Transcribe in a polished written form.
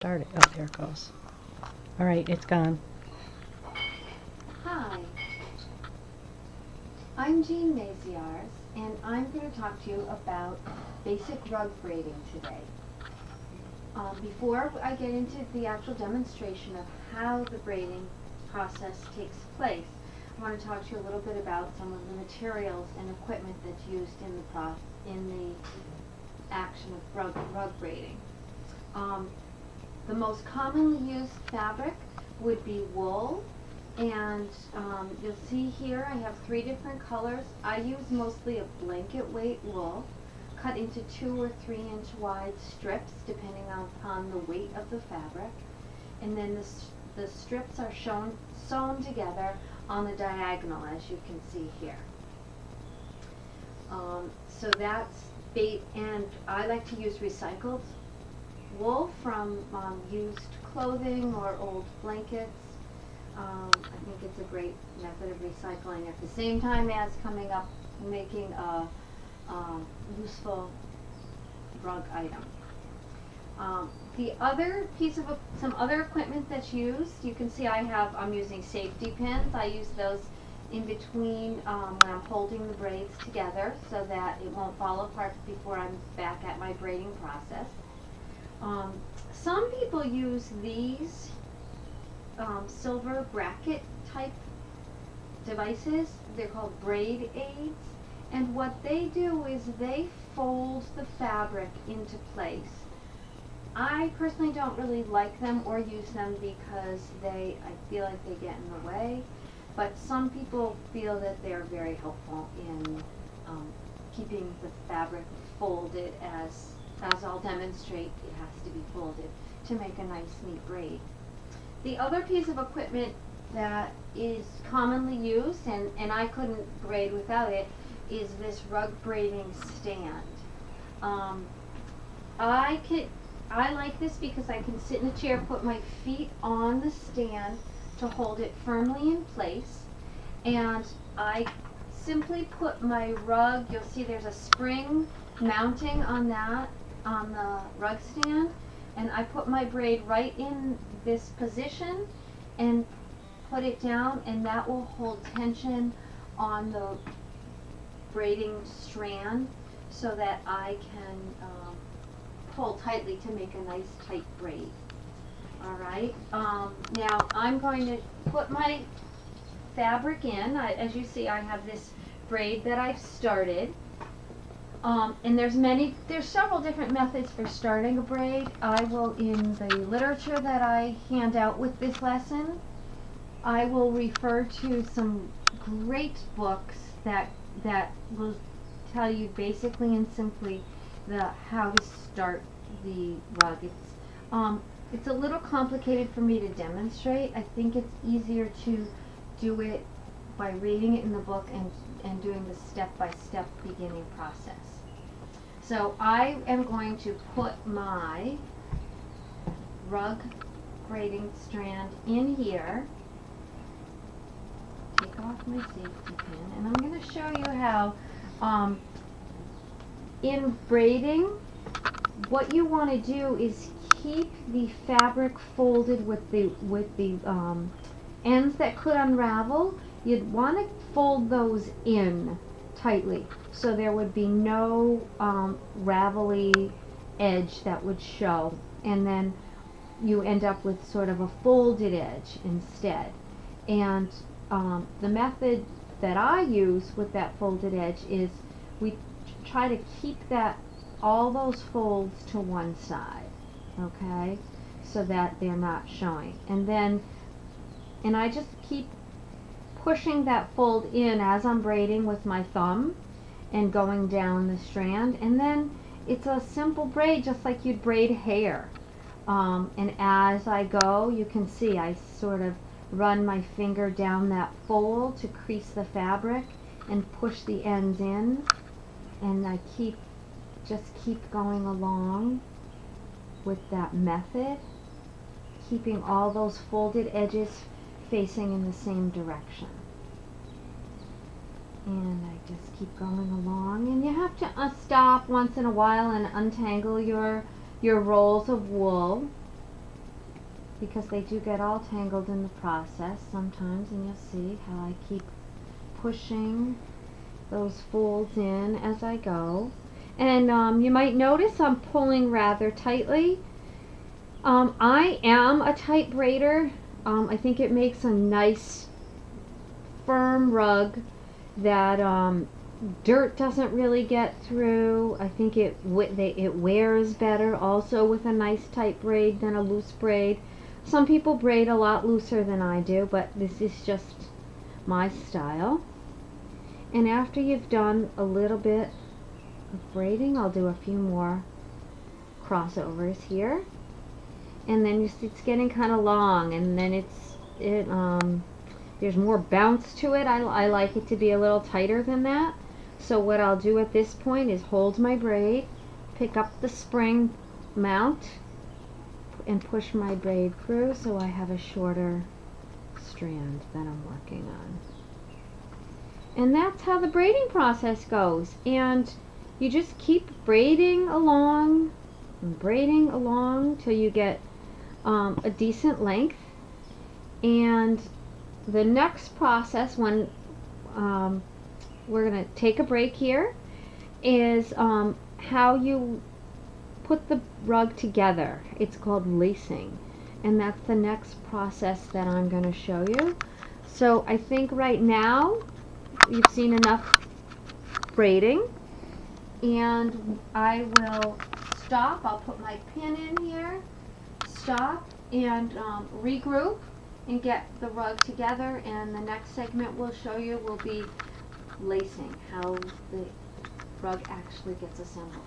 Start it. Oh, there it goes. All right, it's gone. Hi, I'm Jean Maziarz, and I'm going to talk to you about basic rug braiding today. Before I get into the actual demonstration of how the braiding process takes place, I want to talk to you a little bit about some of the materials and equipment that's used in the action of rug braiding. The most commonly used fabric would be wool, and you'll see here I have 3 different colors. I use mostly a blanket weight wool cut into 2 or 3 inch wide strips depending upon the weight of the fabric, and then the strips are sewn together on the diagonal, as you can see here. So that's bait, and I like to use recycled wool from used clothing or old blankets. I think it's a great method of recycling at the same time as coming up making a useful rug item. The other piece of some other equipment that's used, you can see I'm using safety pins. I use those in between when I'm holding the braids together so that it won't fall apart before I'm back at my braiding process. Some people use these silver bracket type devices. They're called braid aids, and what they do is they fold the fabric into place. I personally don't really like them or use them because I feel like they get in the way, but some people feel that they're very helpful in keeping the fabric folded as I'll demonstrate. It has to be folded to make a nice neat braid. The other piece of equipment that is commonly used, and I couldn't braid without it, is this rug braiding stand. I like this because I can sit in a chair, put my feet on the stand to hold it firmly in place, and I simply put my rug, you'll see there's a spring mounting on the rug stand, and I put my braid right in this position and put it down, and that will hold tension on the braiding strand so that I can pull tightly to make a nice tight braid. Alright, now I'm going to put my fabric in. As you see, I have this braid that I've started. And there's several different methods for starting a braid. I will, in the literature that I hand out with this lesson, I will refer to some great books that will tell you basically and simply how to start the rug. It's a little complicated for me to demonstrate. I think it's easier to do it by reading it in the book and doing the step-by-step beginning process. So I am going to put my rug braiding strand in here, take off my safety pin, and I'm going to show you how in braiding, what you want to do is keep the fabric folded with the ends that could unravel. You'd want to fold those in tightly so there would be no ravelly edge that would show, and then you end up with sort of a folded edge instead. And the method that I use with that folded edge is we try to keep all those folds to one side, okay, so that they're not showing. And I just keep pushing that fold in as I'm braiding with my thumb and going down the strand, and then it's a simple braid just like you'd braid hair. And as I go, you can see I sort of run my finger down that fold to crease the fabric and push the ends in, and I just keep going along with that method, keeping all those folded edges facing in the same direction. And I just keep going along, and you have to stop once in a while and untangle your rolls of wool. because they do get all tangled in the process sometimes, and you'll see how I keep pushing those folds in as I go. And you might notice I'm pulling rather tightly. I am a tight braider. I think it makes a nice firm rug that dirt doesn't really get through. I think it wears better also with a nice tight braid than a loose braid. Some people braid a lot looser than I do, but this is just my style. And after you've done a little bit of braiding, I'll do a few more crossovers here. And then you see it's getting kind of long, and then there's more bounce to it. I like it to be a little tighter than that. So what I'll do at this point is hold my braid, pick up the spring mount, and push my braid through so I have a shorter strand that I'm working on. And that's how the braiding process goes. And you just keep braiding along till you get a decent length. And the next process, when we're going to take a break here, is how you put the rug together. It's called lacing, and that's the next process that I'm going to show you. So I think right now you've seen enough braiding, and I will stop. I'll put my pin in here, stop, and regroup and get the rug together, and the next segment we'll show you will be lacing, how the rug actually gets assembled.